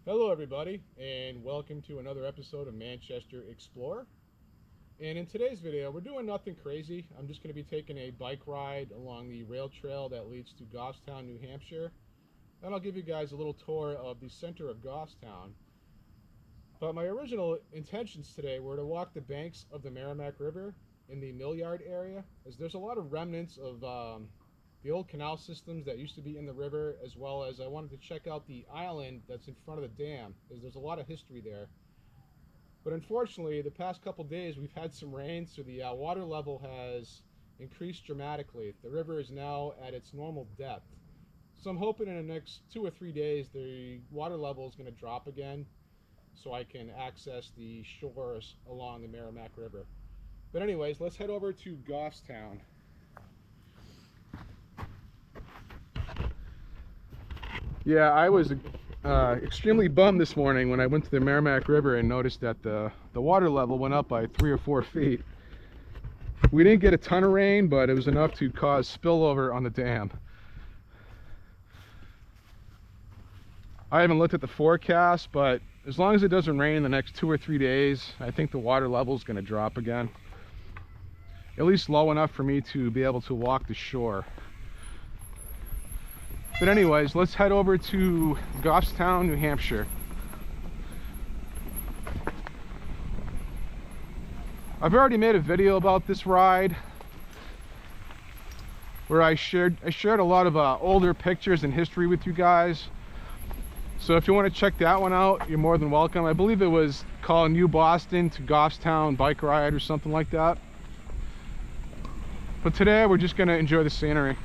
Hello everybody, and welcome to another episode of Manchester Explorer. And in today's video, we're doing nothing crazy. I'm just going to be taking a bike ride along the rail trail that leads to Goffstown, New Hampshire. And I'll give you guys a little tour of the center of Goffstown. But my original intentions today were to walk the banks of the Merrimack River in the mill yard area, as there's a lot of remnants of the old canal systems that used to be in the river, as well as I wanted to check out the island that's in front of the dam, as there's a lot of history there. But unfortunately, the past couple days we've had some rain, so the water level has increased dramatically. The river is now at its normal depth. So I'm hoping in the next 2 or 3 days the water level is going to drop again, so I can access the shores along the Merrimack River. But anyways, let's head over to Goffstown. Yeah, I was extremely bummed this morning when I went to the Merrimack River and noticed that the water level went up by 3 or 4 feet. We didn't get a ton of rain, but it was enough to cause spillover on the dam. I haven't looked at the forecast, but as long as it doesn't rain in the next 2 or 3 days, I think the water level is going to drop again. At least low enough for me to be able to walk the shore. But anyways, let's head over to Goffstown, New Hampshire. I've already made a video about this ride where I shared a lot of older pictures and history with you guys. So if you want to check that one out, you're more than welcome. I believe it was called New Boston to Goffstown Bike Ride or something like that. But today we're just going to enjoy the scenery.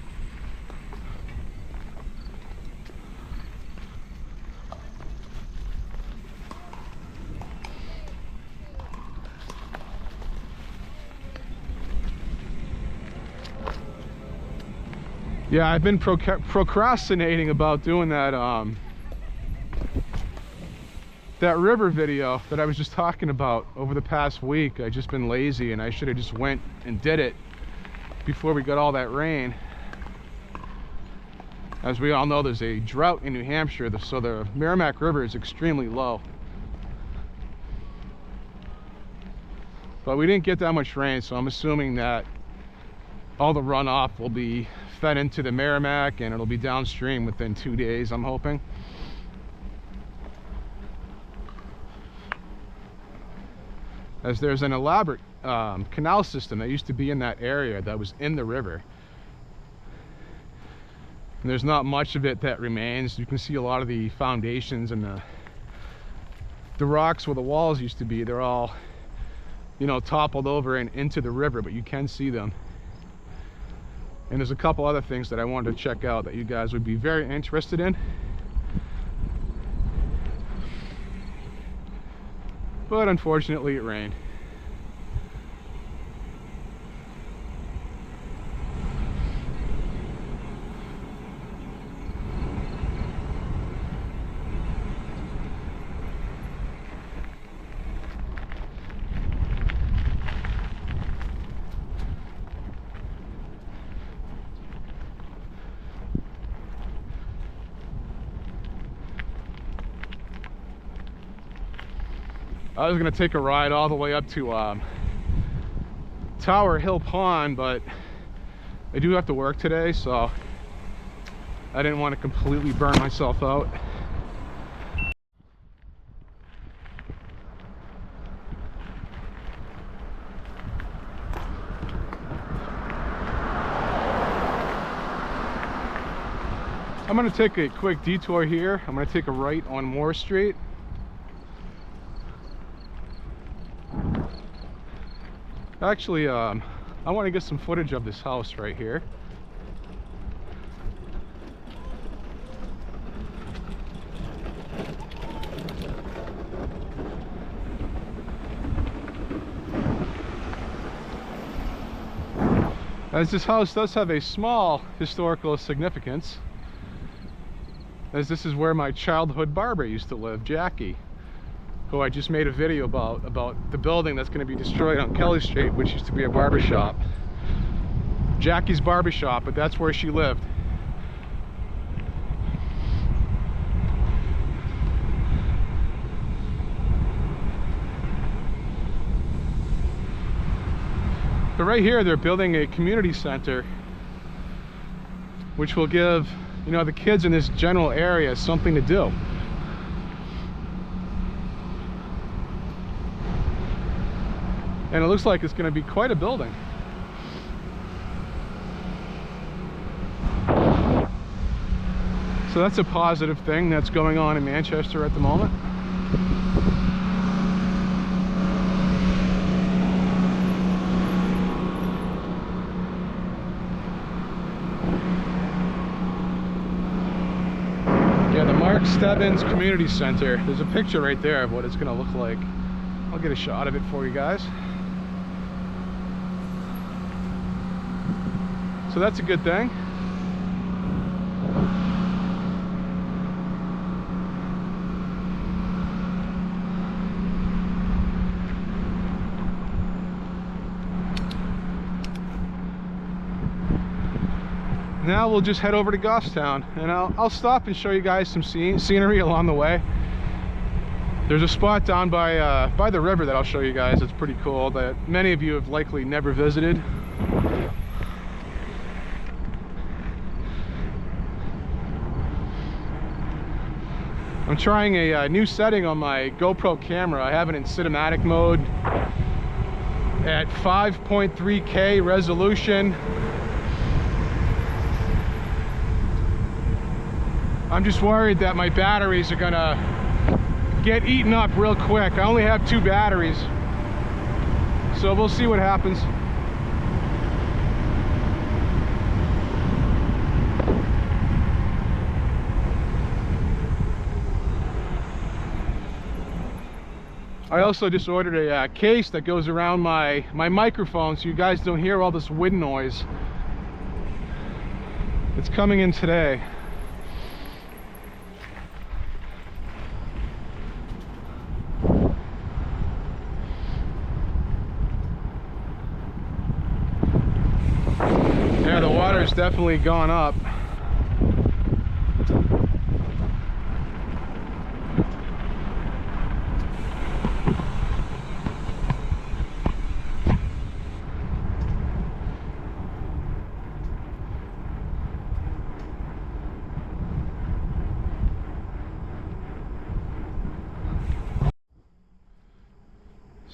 Yeah, I've been procrastinating about doing that that river video that I was just talking about over the past week. I've just been lazy, and I should have just went and did it before we got all that rain. As we all know, there's a drought in New Hampshire, so the Merrimack River is extremely low. But we didn't get that much rain, so I'm assuming that all the runoff will be fed into the Merrimack and it'll be downstream within 2 days, I'm hoping. As there's an elaborate canal system that used to be in that area that was in the river. And there's not much of it that remains. You can see a lot of the foundations and the rocks where the walls used to be. They're all, you know, toppled over and into the river, but you can see them. And there's a couple other things that I wanted to check out that you guys would be very interested in. But unfortunately it rained. I was going to take a ride all the way up to Tower Hill Pond, but I do have to work today, so I didn't want to completely burn myself out. I'm going to take a quick detour here. I'm going to take a right on Moore Street. Actually, I want to get some footage of this house right here. As this house does have a small historical significance, as this is where my childhood barber used to live, Jackie, who I just made a video about the building that's going to be destroyed on Kelly Street, which used to be a barbershop. Jackie's barbershop, but that's where she lived. But right here they're building a community center, which will give, you know, the kids in this general area something to do. And it looks like it's going to be quite a building. So that's a positive thing that's going on in Manchester at the moment. Yeah, the Mark Stebbins Community Center. There's a picture right there of what it's going to look like. I'll get a shot of it for you guys. So that's a good thing. Now we'll just head over to Goffstown, and I'll stop and show you guys some scenery along the way. There's a spot down by the river that I'll show you guys. It's pretty cool, that many of you have likely never visited. I'm trying a new setting on my GoPro camera. I have it in cinematic mode at 5.3K resolution. I'm just worried that my batteries are gonna get eaten up real quick. I only have 2 batteries, so we'll see what happens. I also just ordered a case that goes around my microphone so you guys don't hear all this wind noise. It's coming in today. Yeah, the water's definitely gone up.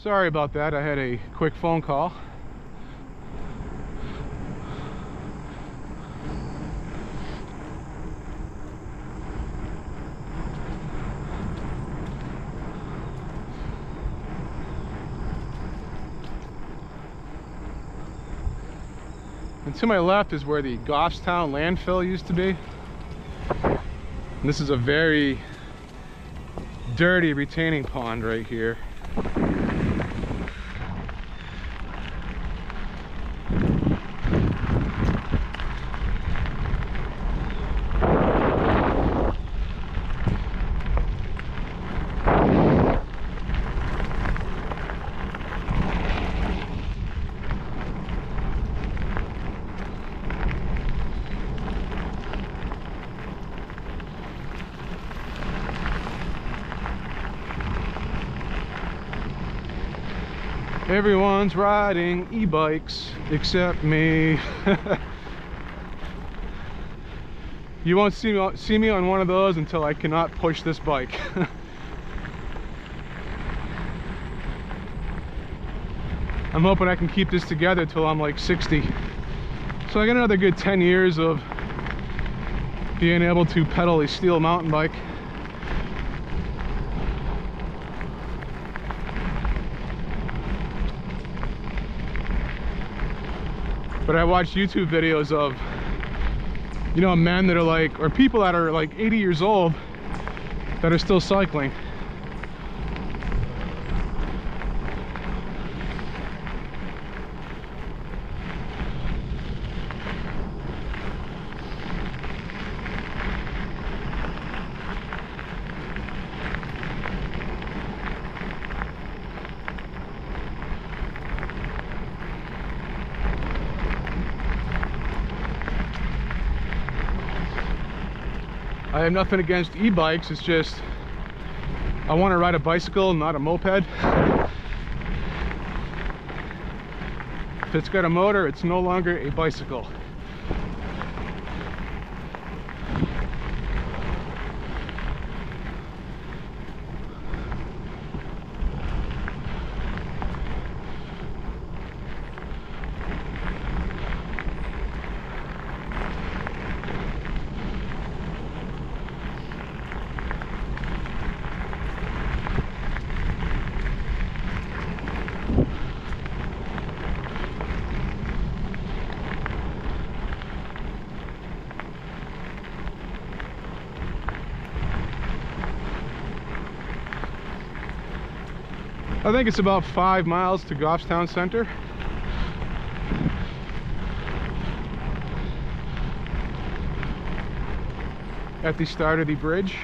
Sorry about that, I had a quick phone call. And to my left is where the Goffstown landfill used to be. And this is a very dirty retaining pond right here. Everyone's riding e-bikes except me. You won't see me on one of those until I cannot push this bike. I'm hoping I can keep this together till I'm like 60. So I got another good 10 years of being able to pedal a steel mountain bike. But I watch YouTube videos of, you know, men that are like, or people that are like 80 years old that are still cycling. I have nothing against e-bikes, it's just I want to ride a bicycle, not a moped. If it's got a motor, it's no longer a bicycle. I think it's about 5 miles to Goffstown Center. At the start of the bridge.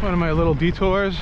One of my little detours.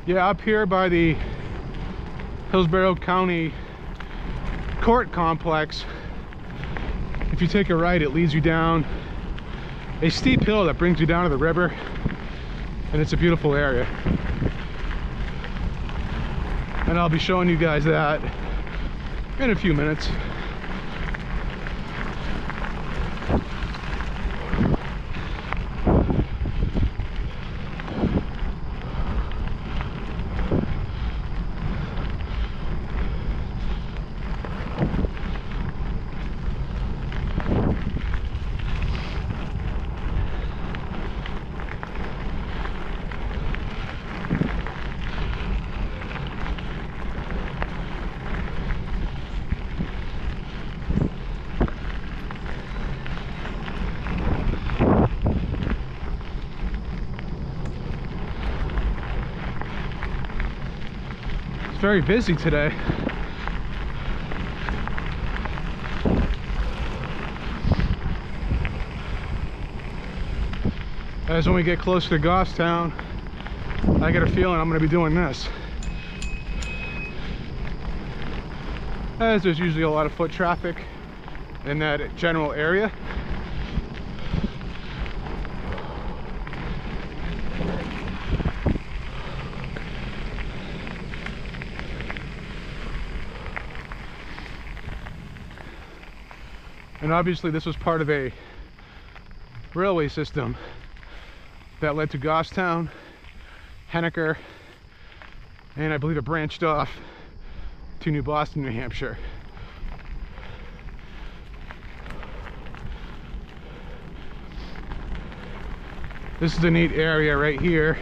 Yeah, up here by the Hillsborough County Court Complex, if you take a right, it leads you down a steep hill that brings you down to the river, and it's a beautiful area. And I'll be showing you guys that in a few minutes. Very busy today. As when we get closer to Goffstown, I get a feeling I'm going to be doing this. As there's usually a lot of foot traffic in that general area. And obviously this was part of a railway system that led to Goffstown, Henniker, and I believe it branched off to New Boston, New Hampshire. This is a neat area right here,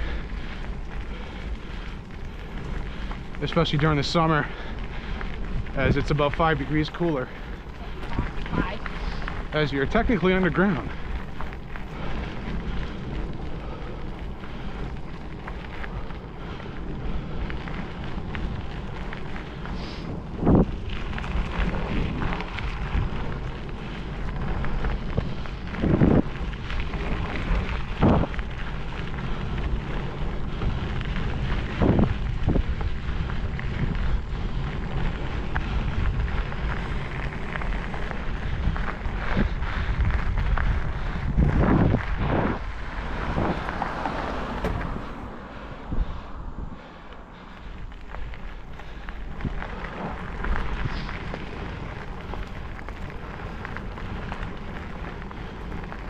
especially during the summer, as it's about 5 degrees cooler. As you're technically underground.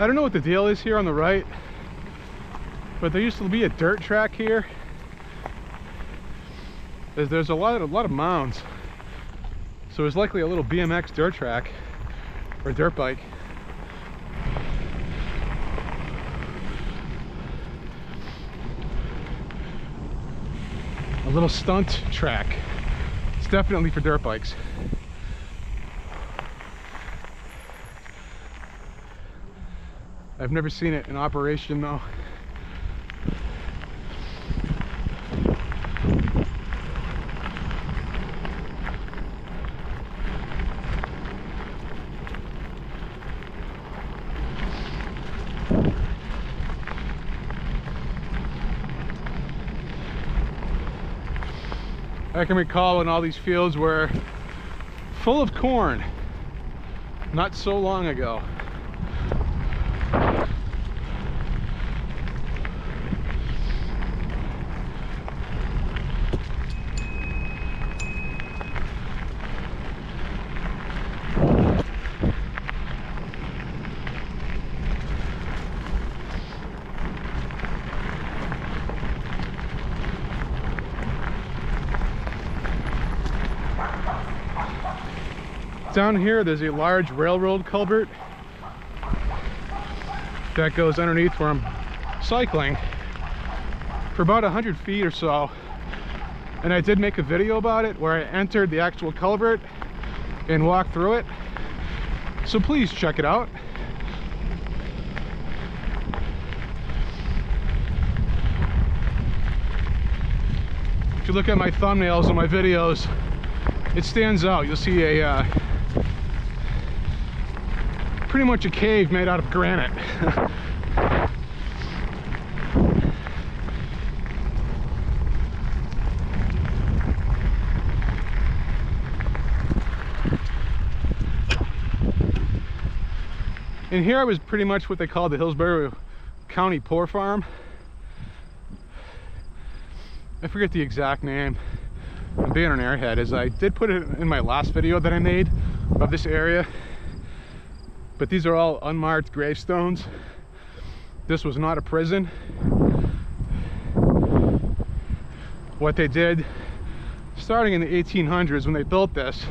I don't know what the deal is here on the right, but there used to be a dirt track here. There's a lot of mounds, so it's likely a little BMX dirt track or dirt bike. A little stunt track. It's definitely for dirt bikes. I've never seen it in operation though. I can recall when all these fields were full of corn not so long ago. Down here, there's a large railroad culvert that goes underneath where I'm cycling for about 100 feet or so. And I did make a video about it where I entered the actual culvert and walked through it. So please check it out. If you look at my thumbnails and my videos, it stands out. You'll see a pretty much a cave made out of granite. And here I was pretty much what they call the Hillsborough County Poor Farm. I forget the exact name. I'm being an airhead, as I did put it in my last video that I made of this area. But these are all unmarked gravestones. This was not a prison. What they did, starting in the 1800s when they built this,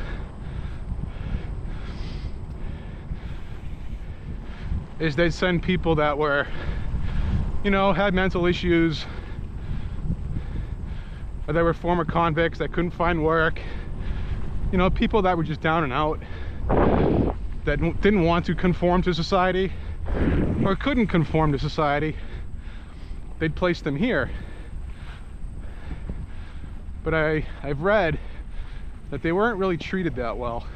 is they'd send people that were, you know, had mental issues, or they were former convicts that couldn't find work, you know, people that were just down and out, that didn't want to conform to society or couldn't conform to society. They'd place them here. But I've read that they weren't really treated that well,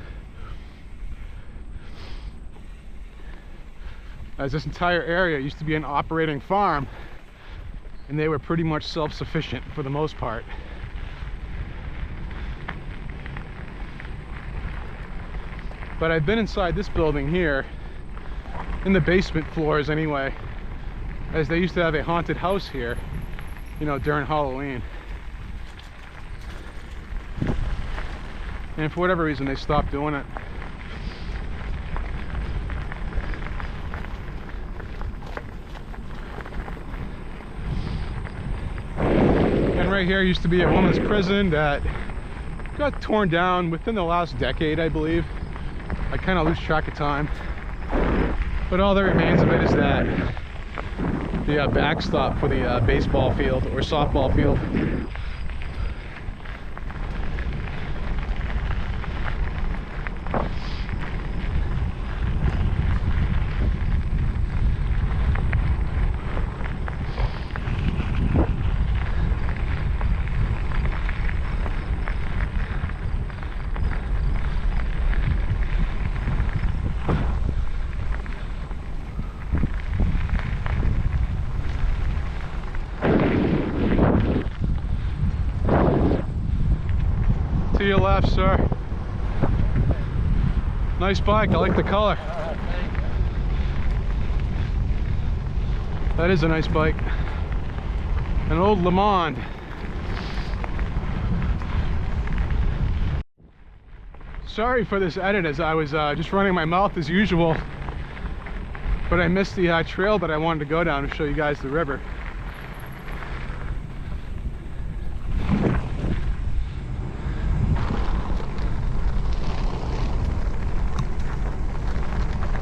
as this entire area used to be an operating farm and they were pretty much self-sufficient for the most part. But I've been inside this building here, in the basement floors anyway, as they used to have a haunted house here, you know, during Halloween. And for whatever reason, they stopped doing it. And right here used to be a women's prison that got torn down within the last decade, I believe. I kind of lose track of time, but all that remains of it is that the backstop for the baseball field or softball field. To your left, sir. Nice bike, I like the color. That is a nice bike. An old Le Mans. Sorry for this edit, as I was just running my mouth as usual. but I missed the trail that I wanted to go down to show you guys the river.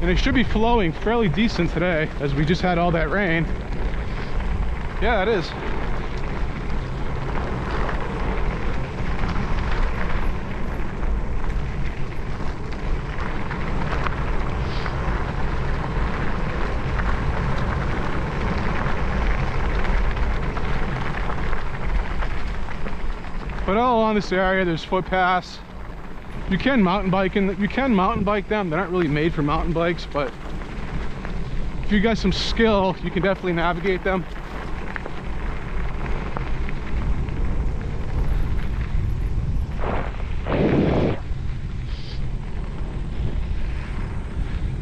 And it should be flowing fairly decent today, as we just had all that rain. Yeah, it is. But all along this area, there's footpaths. You can mountain bike them. They're not really made for mountain bikes, but if you got some skill, you can definitely navigate them.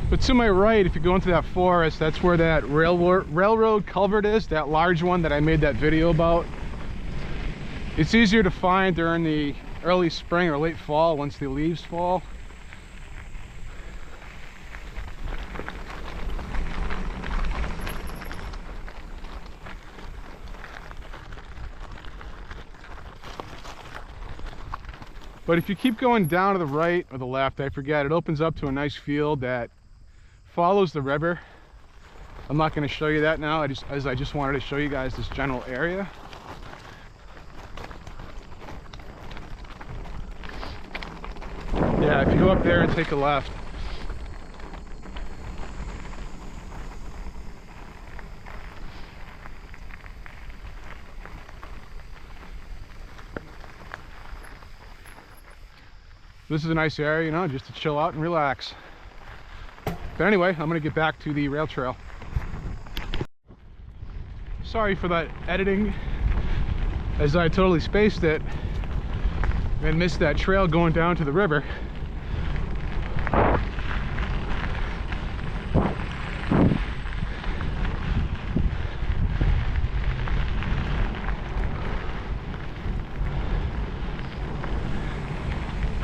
But to my right, if you go into that forest, that's where that railroad culvert is, that large one that I made that video about. It's easier to find during the early spring or late fall once the leaves fall. But if you keep going down to the right or the left, I forget, it opens up to a nice field that follows the river. I'm not going to show you that now, I just wanted to show you guys this general area. Yeah, if you go up there and take a left. This is a nice area, you know, just to chill out and relax. But anyway, I'm going to get back to the rail trail. Sorry for that editing, as I totally spaced it and missed that trail going down to the river.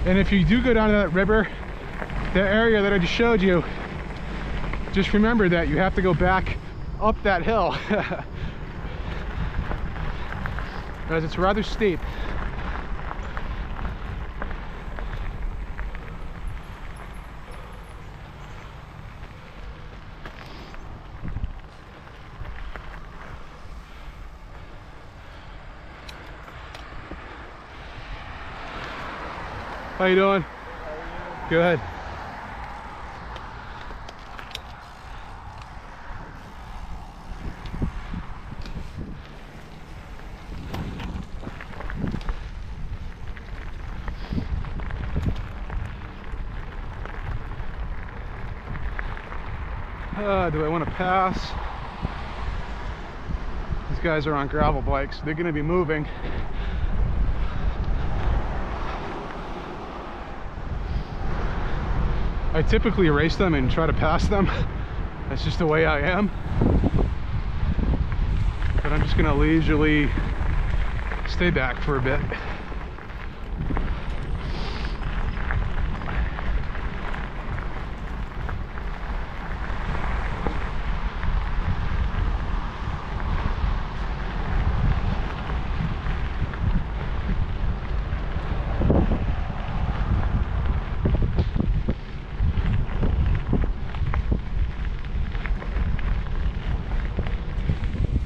And if you do go down to that river, the area that I just showed you, just remember that you have to go back up that hill as it's rather steep. How you doing? How are you? Good. Do I want to pass? These guys are on gravel bikes. They're going to be moving. I typically race them and try to pass them. That's just the way I am. But I'm just going to leisurely stay back for a bit.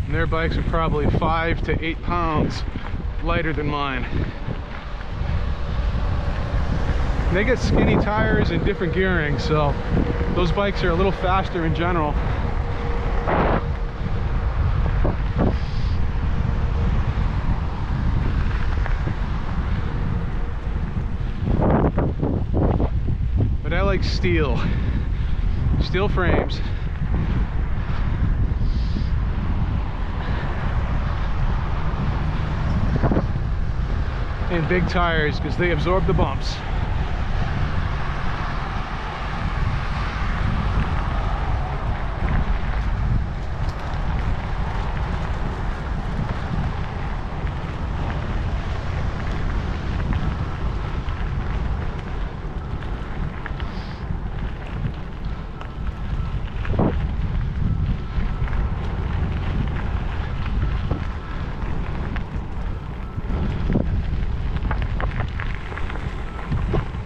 Their bikes are probably 5 to 8 pounds lighter than mine. And they get skinny tires and different gearing, so those bikes are a little faster in general. But I like steel frames. And big tires, because they absorb the bumps.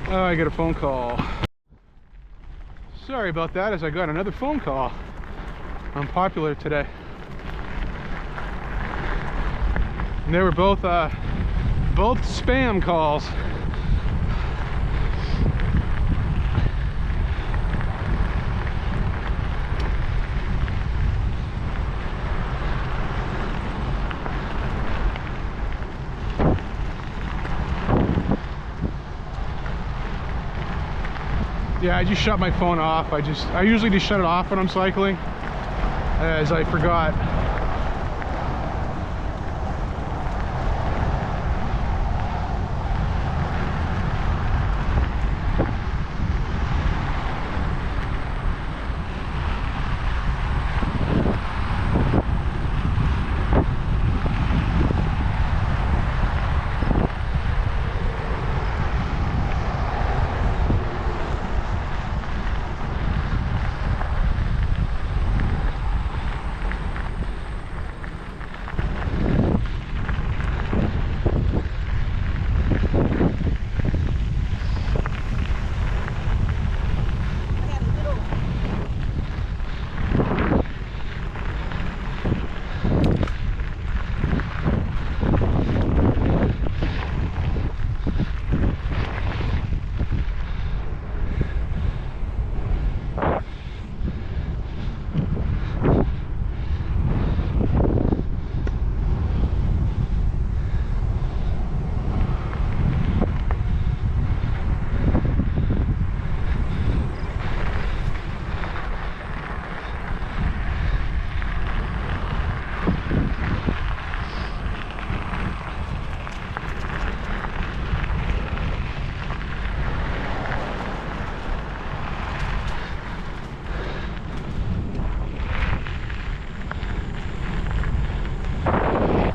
Oh, I get a phone call. Sorry about that, as I got another phone call. I'm popular today. And they were both spam calls. Yeah, I just shut my phone off. I usually just shut it off when I'm cycling, as I forgot.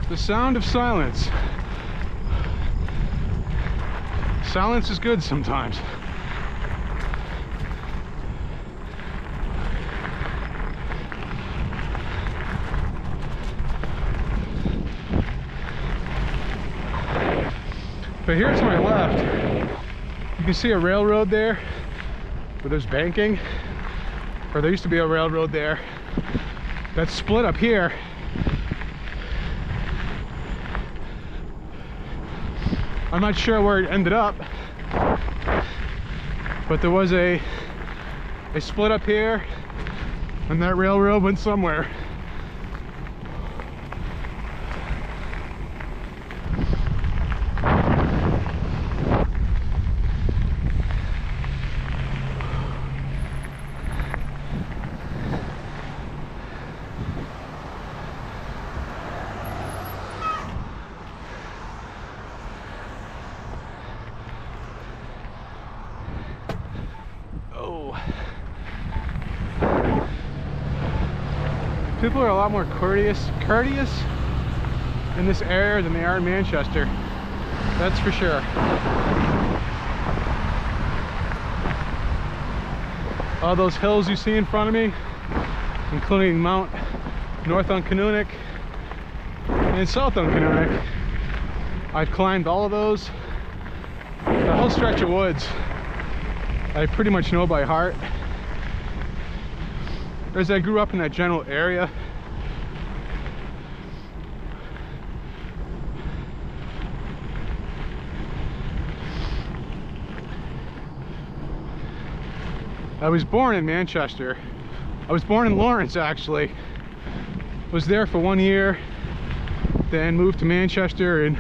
The sound of silence. Silence is good sometimes. But here to my left, you can see a railroad there where there's banking, or there used to be a railroad there that's split up here. I'm not sure where it ended up, but there was a split up here, and that railroad went somewhere. People are a lot more courteous in this area than they are in Manchester. That's for sure. All those hills you see in front of me, including Mount North on Canunic and South on Canunic, I've climbed all of those. The whole stretch of woods I pretty much know by heart, as I grew up in that general area. I was born in Manchester. I was born in Lawrence, actually. Was there for 1 year, then moved to Manchester in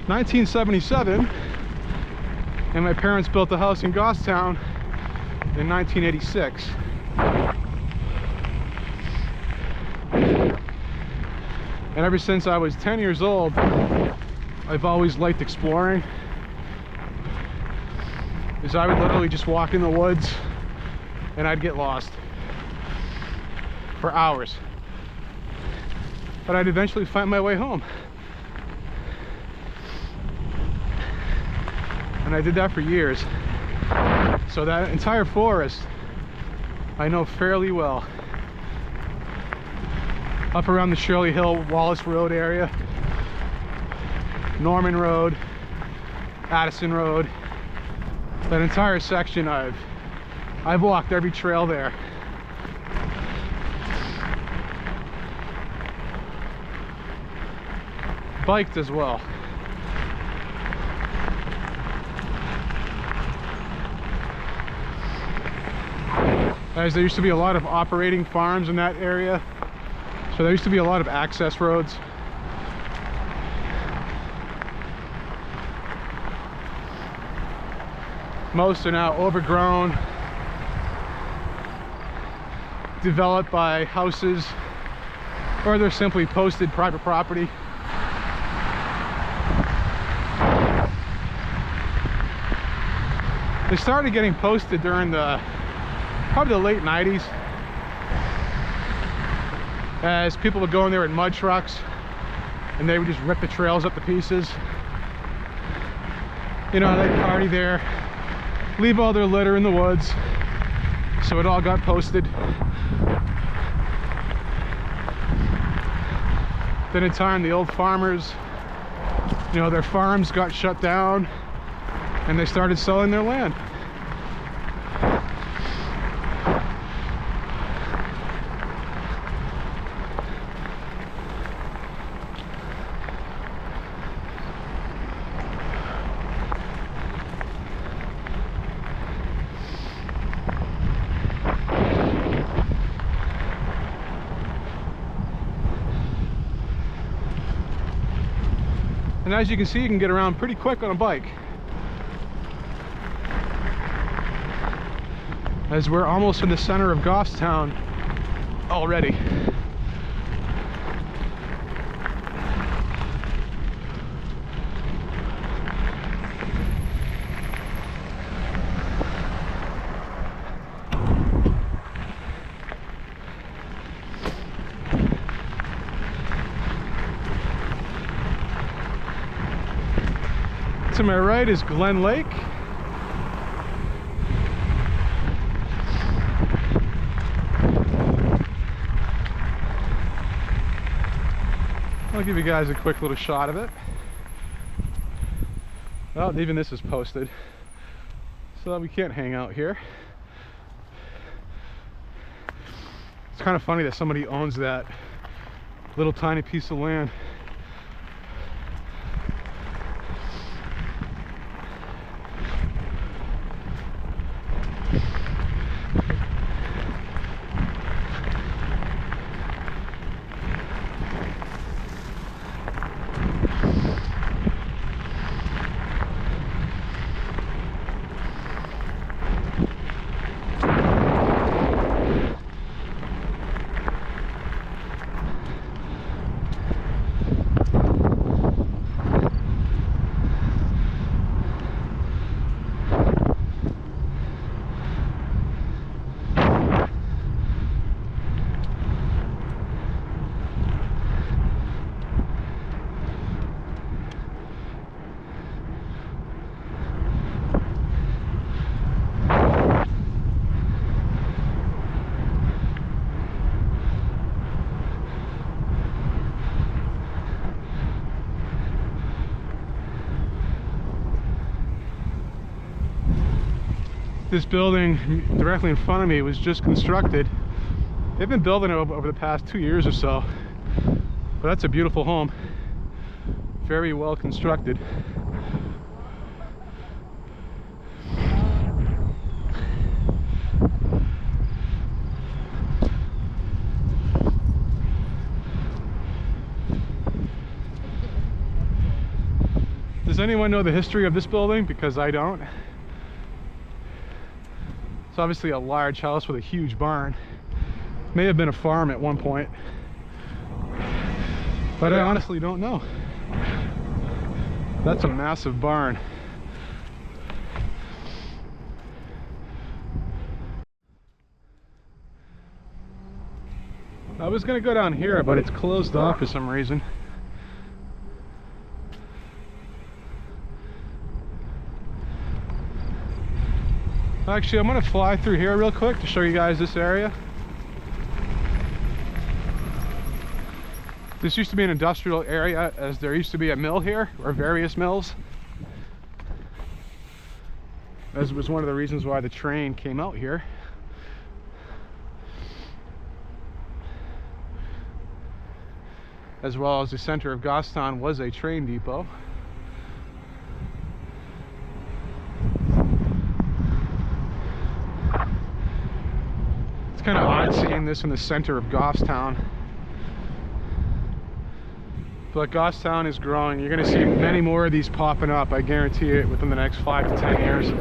1977, and my parents built a house in Goffstown in 1986. And ever since I was 10 years old, I've always liked exploring. Because I would literally just walk in the woods and I'd get lost for hours. But I'd eventually find my way home. And I did that for years. So that entire forest I know fairly well. Up around the Shirley Hill, Wallace Road area, Norman Road, Addison Road, That entire section, I've walked every trail there. Biked as well. As there used to be a lot of operating farms in that area, so there used to be a lot of access roads. Most are now overgrown, developed by houses, or they're simply posted private property. They started getting posted during probably the late 90s, as people would go in there in mud trucks and they would just rip the trails up to pieces. You know, they'd party there, leave all their litter in the woods, so it all got posted. Then in time, the old farmers, you know, their farms got shut down and they started selling their land. And as you can see, you can get around pretty quick on a bike, as we're almost in the center of Goffstown already. To my right is Glen Lake. I'll give you guys a quick little shot of it. Well, even this is posted, so we can't hang out here. It's kind of funny that somebody owns that little tiny piece of land. This building directly in front of me was just constructed. They've been building it over the past 2 years or so. But that's a beautiful home. Very well constructed. Does anyone know the history of this building? Because I don't. It's obviously a large house with a huge barn. May have been a farm at one point, but I honestly don't know. That's a massive barn. I was gonna go down here, but it's closed off for some reason. Actually, I'm gonna fly through here real quick to show you guys this area. This used to be an industrial area, as there used to be a mill here, or various mills. as was one of the reasons why the train came out here. As well as the center of Goffstown was a train depot. It's kind of odd seeing this in the center of Goffstown. But Goffstown is growing. You're going to see many more of these popping up, I guarantee it, within the next 5 to 10 years.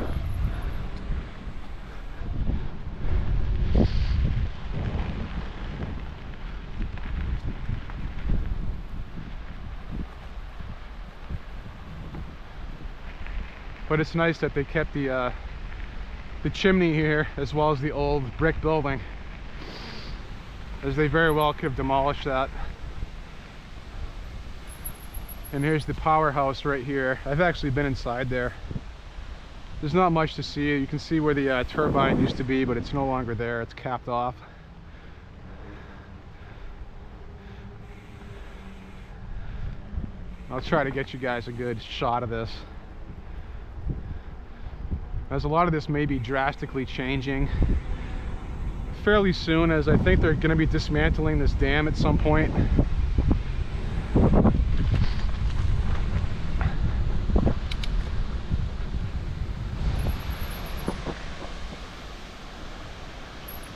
But it's nice that they kept the chimney here, as well as the old brick building, as they very well could have demolished that. And here's the powerhouse right here. I've actually been inside there. There's not much to see. You can see where the turbine used to be, but it's no longer there. It's capped off. I'll try to get you guys a good shot of this, as a lot of this may be drastically changing fairly soon, as I think they're going to be dismantling this dam at some point.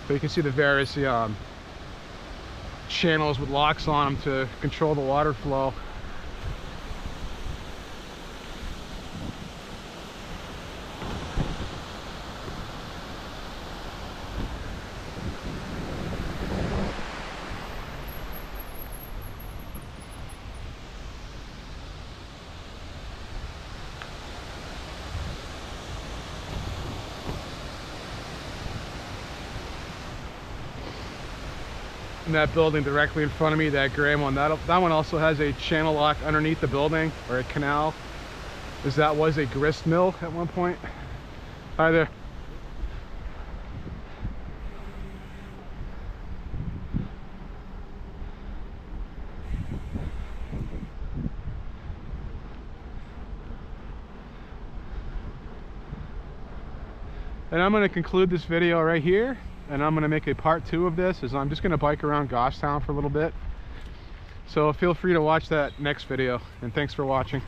So you can see the various channels with locks on them to control the water flow. And that building directly in front of me, that gray one, that one also has a channel lock underneath the building, or a canal, as that was a grist mill at one point. Hi there. And I'm going to conclude this video right here, and I'm going to make a part 2 of this, as I'm just going to bike around Goffstown for a little bit. So feel free to watch that next video, and thanks for watching.